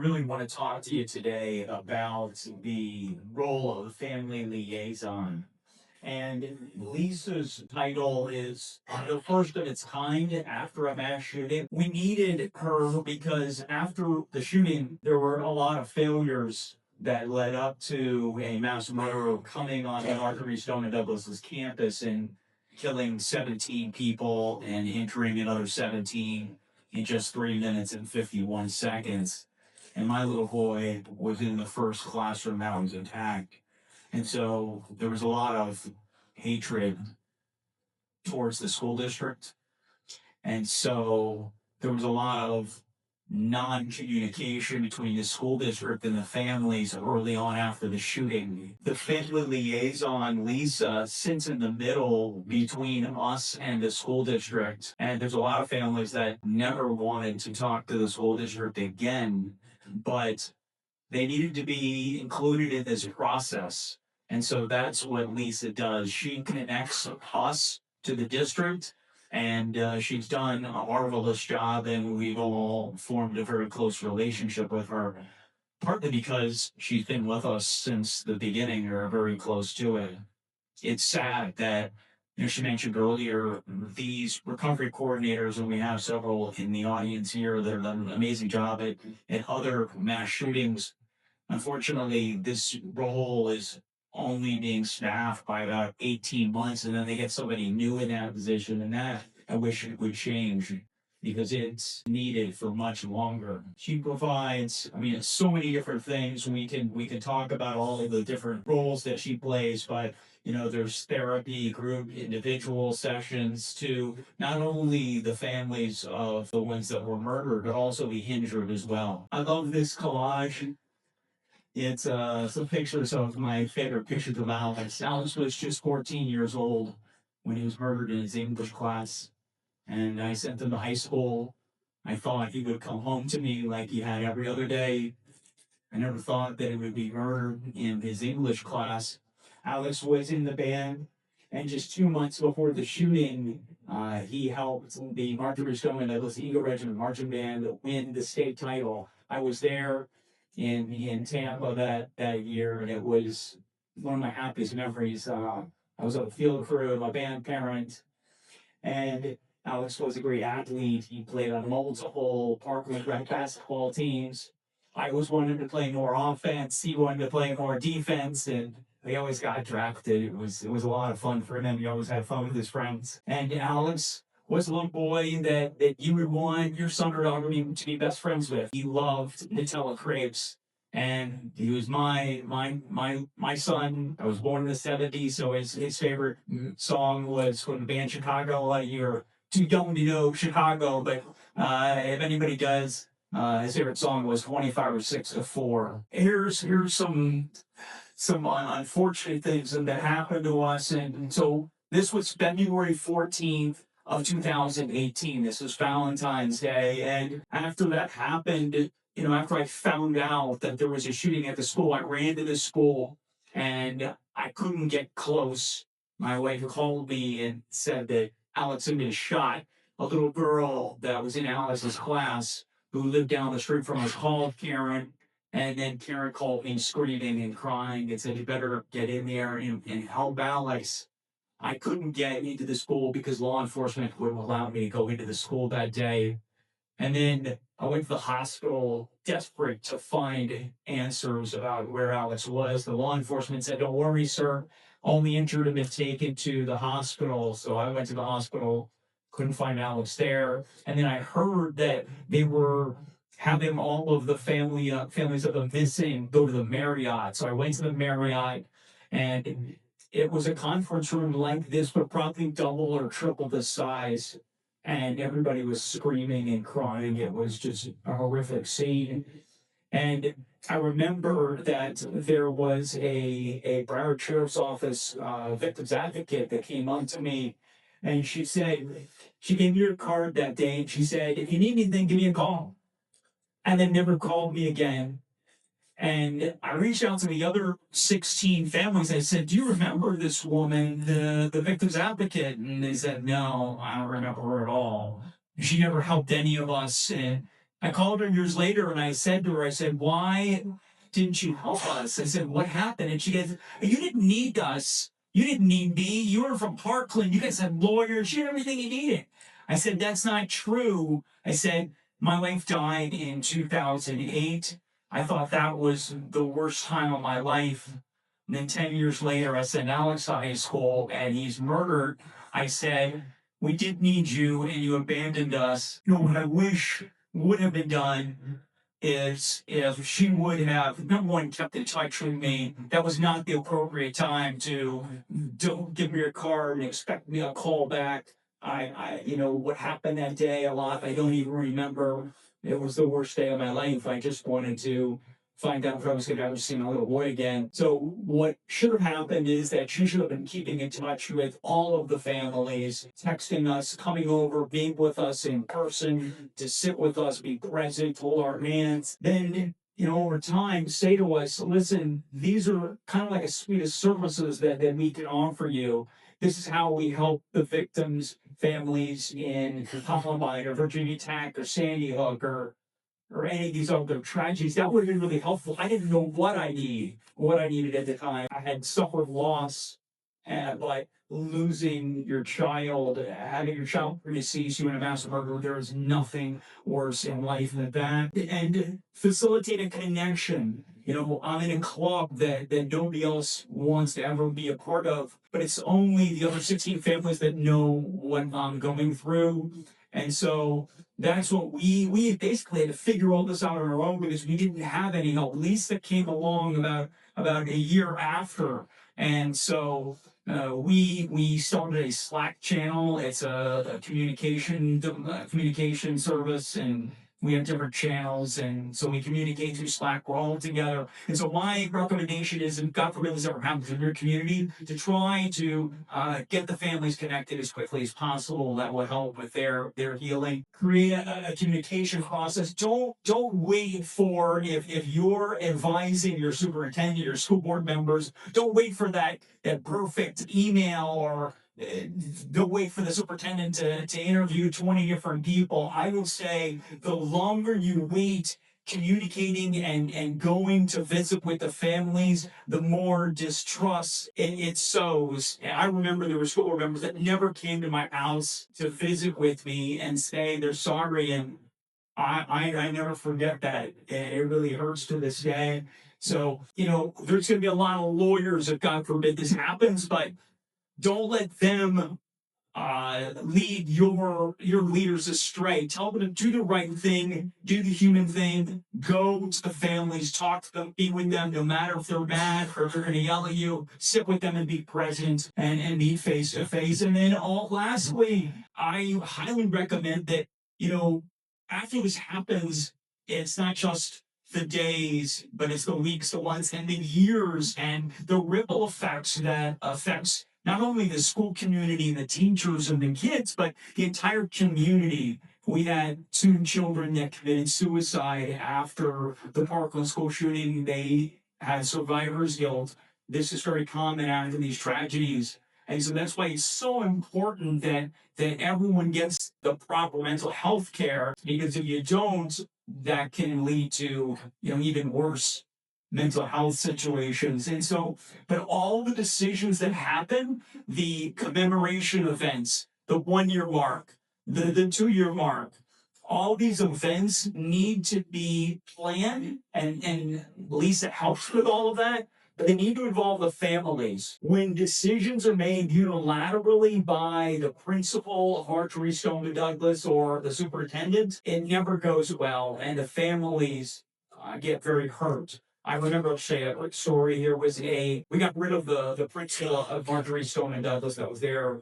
really want to talk to you today about the role of family liaison. And Lisa's title is the first of its kind after a mass shooting. We needed her because after the shooting, there were a lot of failures that led up to a mass murder coming on Marjorie Stoneman Douglas's campus and killing 17 people and injuring another 17 in just 3 minutes and 51 seconds. And my little boy was in the first classroom that was attacked. And so there was a lot of hatred towards the school district. And so there was a lot of non communication between the school district and the families early on after the shooting. The family liaison, Lisa, sits in the middle between us and the school district. And there's a lot of families that never wanted to talk to the school district again, but they needed to be included in this process. And so that's what Lisa does. She connects us to the district, and she's done a marvelous job, and we've all formed a very close relationship with her, partly because she's been with us since the beginning or very close to it. It's sad that, she mentioned earlier, these recovery coordinators, and we have several in the audience here that have done an amazing job at other mass shootings. Unfortunately, this role is only being staffed by about 18 months, and then they get somebody new in that position, and that I wish it would change because it's needed for much longer. She provides, so many different things. We can talk about all of the different roles that she plays, but there's therapy, group, individual sessions to not only the families of the ones that were murdered, but also the injured as well. I love this collage. It's some pictures of my favorite pictures of Alex. Alex was just 14 years old when he was murdered in his English class, and I sent him to high school. I thought he would come home to me like he had every other day. I never thought that it would be murdered in his English class. Alex was in the band, and just 2 months before the shooting, he helped the Marjorie Stoneman Douglas Eagle Regiment Marching Band win the state title. I was there in Tampa that year, and it was one of my happiest memories. I was on the field crew, my band parent, and Alex was a great athlete. He played on multiple Parkland rec basketball teams. I always wanted to play more offense. He wanted to play more defense, and they always got drafted. It was a lot of fun for him. He always had fun with his friends. And Alex was a little boy that you would want your son or daughter to be best friends with. He loved Nutella crepes. And he was my son. I was born in the '70s, so his favorite song was from the band Chicago. You're too young to know Chicago, but if anybody does, his favorite song was 25 or 6 to 4. Here's some unfortunate things that happened to us. And so this was February 14th of 2018. This was Valentine's Day. And after that happened, after I found out that there was a shooting at the school, I ran to the school and I couldn't get close. My wife called me and said that Alex had been shot. A little girl that was in Alex's class who lived down the street from us called Karen. And then Karen called me screaming and crying and said, "You better get in there and help Alex." I couldn't get into the school because law enforcement wouldn't allow me to go into the school that day. And then I went to the hospital desperate to find answers about where Alex was. The law enforcement said, "Don't worry, sir. Only injured have been taken to the hospital." So I went to the hospital, couldn't find Alex there. And then I heard that they were having all of the families of the missing go to the Marriott. So I went to the Marriott, and it was a conference room like this, but probably double or triple the size. And everybody was screaming and crying. It was just a horrific scene. And I remember that there was a Broward Sheriff's Office victims advocate that came up to me, and she said, she gave me her card that day, and she said, "If you need anything, give me a call." And then never called me again. And I reached out to the other 16 families. I said, "Do you remember this woman, the victim's advocate?" And they said, "No, I don't remember her at all. She never helped any of us." And I called her years later and I said to her, I said, why didn't you help us? I said, what happened? And she goes, you didn't need us. You didn't need me. You were from Parkland. You guys had lawyers. You had everything you needed. I said, that's not true. I said, my wife died in 2008. I thought that was the worst time of my life. And then 10 years later, I sent Alex to high school and he's murdered. I said, we did need you and you abandoned us. You know, what I wish would have been done is if she would have, number one, kept in touch with me. That was not the appropriate time to don't give me a card and expect me a call back. You know, what happened that day a lot, I don't even remember. It was the worst day of my life. I just wanted to find out if I was going to ever see my little boy again. So what should have happened is that she should have been keeping in touch with all of the families, texting us, coming over, being with us in person, to sit with us, be present, hold our hands. Then, you know, over time, say to us, listen, these are kind of like a suite of services that we can offer you. This is how we help the victims' families in Columbine or Virginia Tech or Sandy Hook or any of these other tragedies. That would have been really helpful. I didn't know what I needed at the time. I had suffered loss, but losing your child, having your child predeceased you in a mass murder, there is nothing worse in life than that. And facilitate a connection. You know, I'm in a club that nobody else wants to ever be a part of, but it's only the other 16 families that know what I'm going through. And so that's what we basically had to figure all this out on our own because we didn't have any help. Lisa came along about a year after, and so we started a Slack channel. It's a communication service, and we have different channels, and so we communicate through Slack. We're all together, and so my recommendation is, if God forbid this ever happens in your community, to try to get the families connected as quickly as possible. That will help with their healing. Create a communication process. Don't wait for if you're advising your superintendent, your school board members. Don't wait for that perfect email or don't wait for the superintendent to interview 20 different people. I will say the longer you wait communicating and going to visit with the families, the more distrust it sows. And I remember there were school board members that never came to my house to visit with me and say they're sorry. And I never forget that. It really hurts to this day. So, you know, there's going to be a lot of lawyers if God forbid this happens, but don't let them lead your leaders astray. Tell them to do the right thing, do the human thing, go to the families, talk to them, be with them, no matter if they're mad or if they're going to yell at you. Sit with them and be present and meet face to face. And then, lastly, I highly recommend that, you know, after this happens, it's not just the days, but it's the weeks, the months, and the years, and the ripple effects that affects not only the school community, the teachers and the kids, but the entire community. We had 2 children that committed suicide after the Parkland school shooting. They had survivor's guilt. This is very common after these tragedies. And so that's why it's so important that everyone gets the proper mental health care, because if you don't, that can lead to, you know, even worse mental health situations. And so, but all the decisions that happen, the commemoration events, the 1 year mark, the 2 year mark, all these events need to be planned, and Lisa helps with all of that. But they need to involve the families. When decisions are made unilaterally by the principal of Marjorie Stoneman Douglas or the superintendent, it never goes well, and the families get very hurt. I remember, I'll say a quick story. We got rid of the principal of Marjorie Stoneman Douglas that was there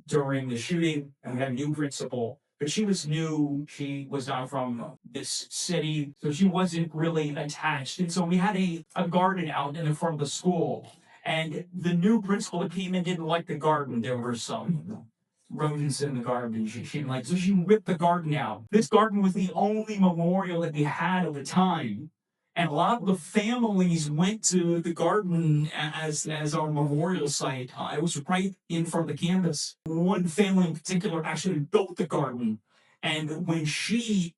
during the shooting, and we had a new principal. But she was new. She was not from this city, so she wasn't really attached. And so we had a garden out in the front of the school. And the new principal that came in didn't like the garden. There were some rodents in the garden. She didn't like, so she ripped the garden out. This garden was the only memorial that we had at the time. And a lot of the families went to the garden as our memorial site. It was right in front of the campus. One family in particular actually built the garden. And when she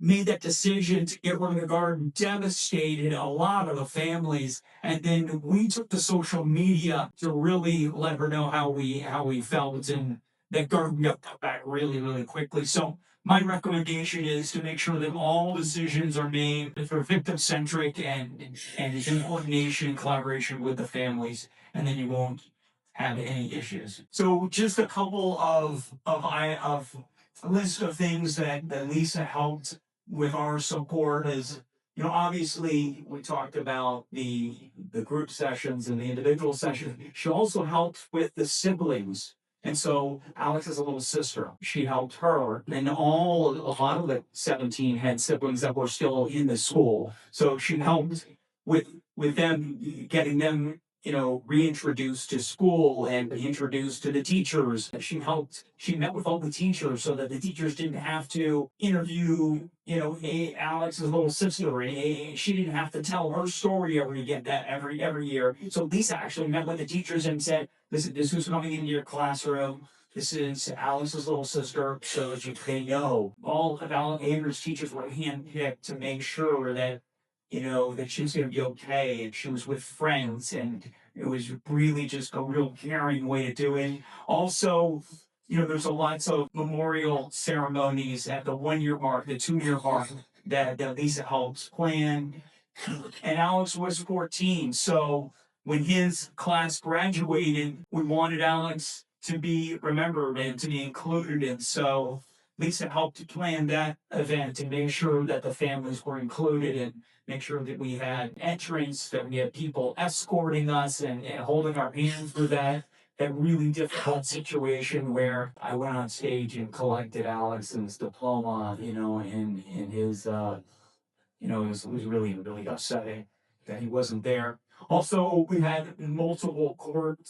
made that decision to get rid of the garden devastated a lot of the families. And then we took to social media to really let her know how we felt, and that garden got cut back really, really quickly. So my recommendation is to make sure that all decisions are made that are victim centric and is in coordination and collaboration with the families, and then you won't have any issues. So just a couple of a list of things that Lisa helped with our support is, obviously we talked about the group sessions and the individual sessions. She also helped with the siblings. And so Alex has a little sister. She helped her, and a lot of the 17 had siblings that were still in the school. So she helped with them, getting them, reintroduced to school and introduced to the teachers. She met with all the teachers so that the teachers didn't have to interview, Alex's little sister. She didn't have to tell her story every year. So Lisa actually met with the teachers and said, this who's coming into your classroom. This is Alex's little sister, so that they know. All of Andrew's teachers were handpicked to make sure that that she was going to be okay, and she was with friends, and it was really just a real caring way to do it. Also, there's a lots of memorial ceremonies at the 1 year mark, the 2 year mark that Lisa helps plan. And Alex was 14, so when his class graduated, we wanted Alex to be remembered and to be included. And so Lisa helped plan that event to make sure that the families were included, and make sure that we had entrance, that we had people escorting us and holding our hands through that really difficult situation where I went on stage and collected Alex's diploma, in his it was really, really upsetting that he wasn't there. Also, we had multiple court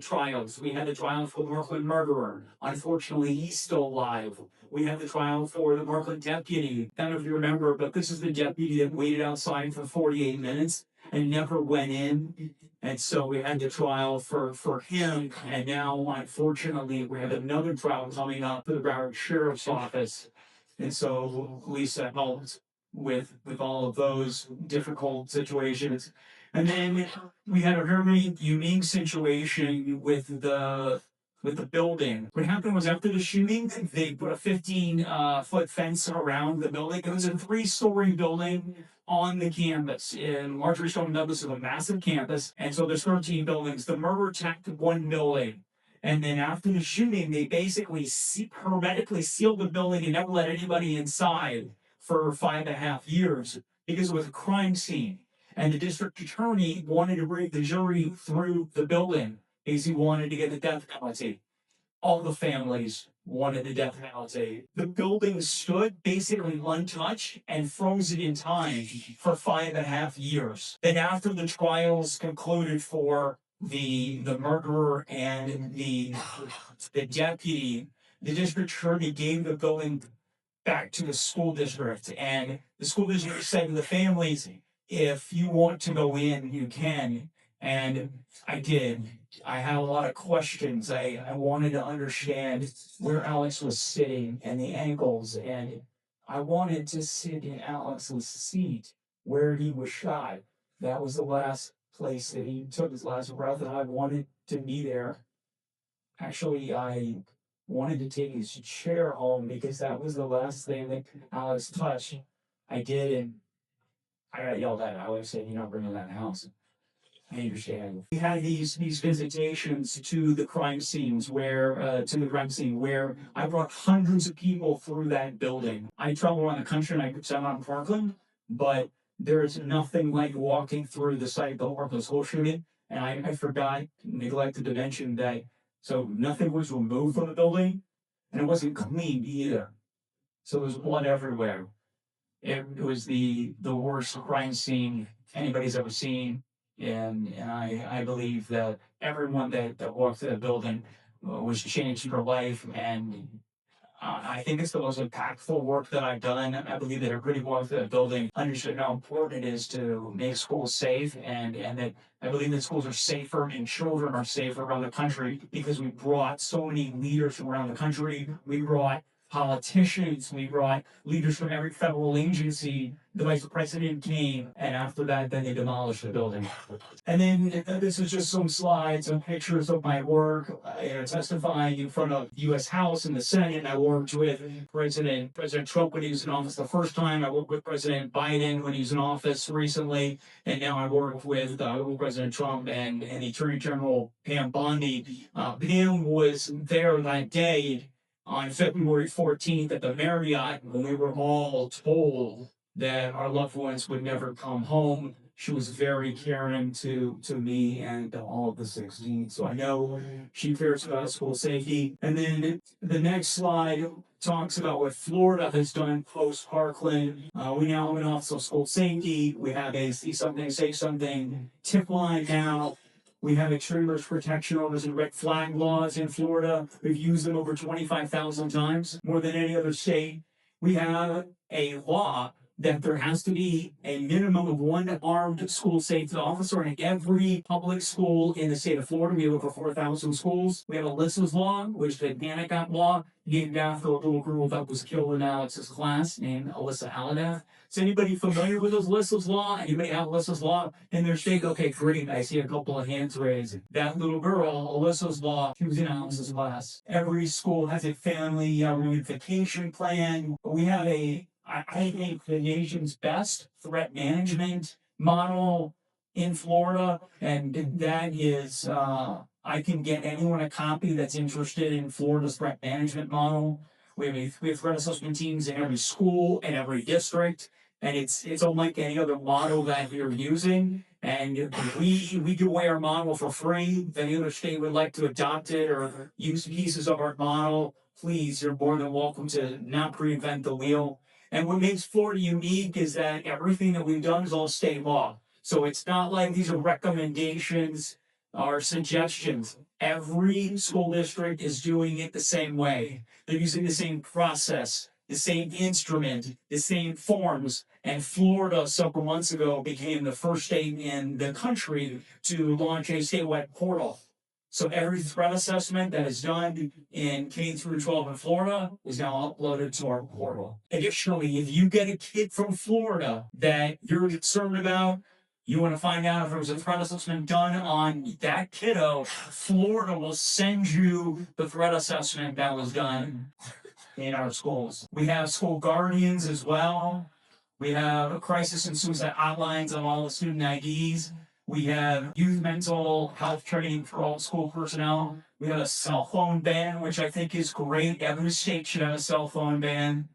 trials. We had the trial for the Parkland murderer. Unfortunately, he's still alive. We had the trial for the Parkland deputy. I don't know if you remember, but this is the deputy that waited outside for 48 minutes and never went in. And so we had the trial for him. And now, unfortunately, we have another trial coming up for the Broward Sheriff's Office. And so Lisa helped with all of those difficult situations. And then we had a very unique situation with the building. What happened was, after the shooting, they put a 15-foot fence around the building. It was a 3-story building on the campus. And Marjorie Stone Douglas is a massive campus, and so there's 13 buildings. The murderer attacked one building. And then after the shooting, they basically hermetically sealed the building and never let anybody inside for 5.5 years because it was a crime scene. And the district attorney wanted to bring the jury through the building because he wanted to get the death penalty. All the families wanted the death penalty. The building stood basically untouched and frozen in time for 5.5 years. Then after the trials concluded for the murderer and the deputy, the district attorney gave the building back to the school district, and the school district said to the families, if you want to go in, you can. And I did. I had a lot of questions. I wanted to understand where Alex was sitting and the angles, and I wanted to sit in Alex's seat where he was shot. That was the last place that he took his last breath, and I wanted to be there. Actually, I wanted to take his chair home because that was the last thing that Alex touched. I did, and I got yelled at. Alex said, "You're not bringing that in the house." I understand. We had these visitations to the crime scenes where I brought hundreds of people through that building. I travel around the country and I could send on Parkland, but there is nothing like walking through the site of the Parkland school shooting. And I neglected to mention that. So nothing was removed from the building, and it wasn't cleaned either. So there was blood everywhere. It was the worst crime scene anybody's ever seen. And I believe that everyone that walked through the building was changed for life. And I think it's the most impactful work that I've done. I believe that everybody walked through the building understood how important it is to make schools safe, and that I believe that schools are safer and children are safer around the country because we brought so many leaders from around the country. We brought politicians, we brought leaders from every federal agency. The vice president came, and after that, then they demolished the building. And then this is just some slides and pictures of my work, testifying in front of the U.S. House and the Senate. I worked with President Trump when he was in office the first time. I worked with President Biden when he was in office recently, and now I work with President Trump and Attorney General Pam Bondi. Pam was there that day on February 14th at the Marriott when we were all told that our loved ones would never come home. She was very caring to me and all of the 16. So I know she cares about school safety. And then the next slide talks about what Florida has done post Parkland. We now have an Office of School Safety. We have a see something, say something tip line now. We have extreme risk protection orders and red flag laws in Florida. We've used them over 25,000 times, more than any other state. We have a law that there has to be a minimum of one armed school safety officer in every public school in the state of Florida. We have over 4,000 schools. We have Alyssa's Law, which is the panic app law, named after a little girl that was killed in Alex's class named Alyssa Aladath. Is anybody familiar with Alyssa's Law? Anybody have Alyssa's Law in their state? Okay, great. I see a couple of hands raised. That little girl, Alyssa's Law, she was in Alex's class. Every school has a family reunification plan. We have I think the nation's best threat management model in Florida, and that is, I can get anyone a copy that's interested in Florida's threat management model. We have threat assessment teams in every school and every district, and it's unlike any other model that you're using. And we give away our model for free. If any other state would like to adopt it or use pieces of our model, please, you're more than welcome to not reinvent the wheel. And what makes Florida unique is that everything that we've done is all state law. So it's not like these are recommendations or suggestions. Every school district is doing it the same way. They're using the same process, the same instrument, the same forms. And Florida, several months ago, became the first state in the country to launch a statewide portal. So every threat assessment that is done in K through 12 in Florida is now uploaded to our portal. Additionally, if you get a kid from Florida that you're concerned about, you want to find out if there was a threat assessment done on that kiddo, Florida will send you the threat assessment that was done in our schools. We have school guardians as well. We have crisis and suicide hotlines on all the student IDs. We have youth mental health training for all school personnel. We have a cell phone ban, which I think is great. Every state should have a cell phone ban.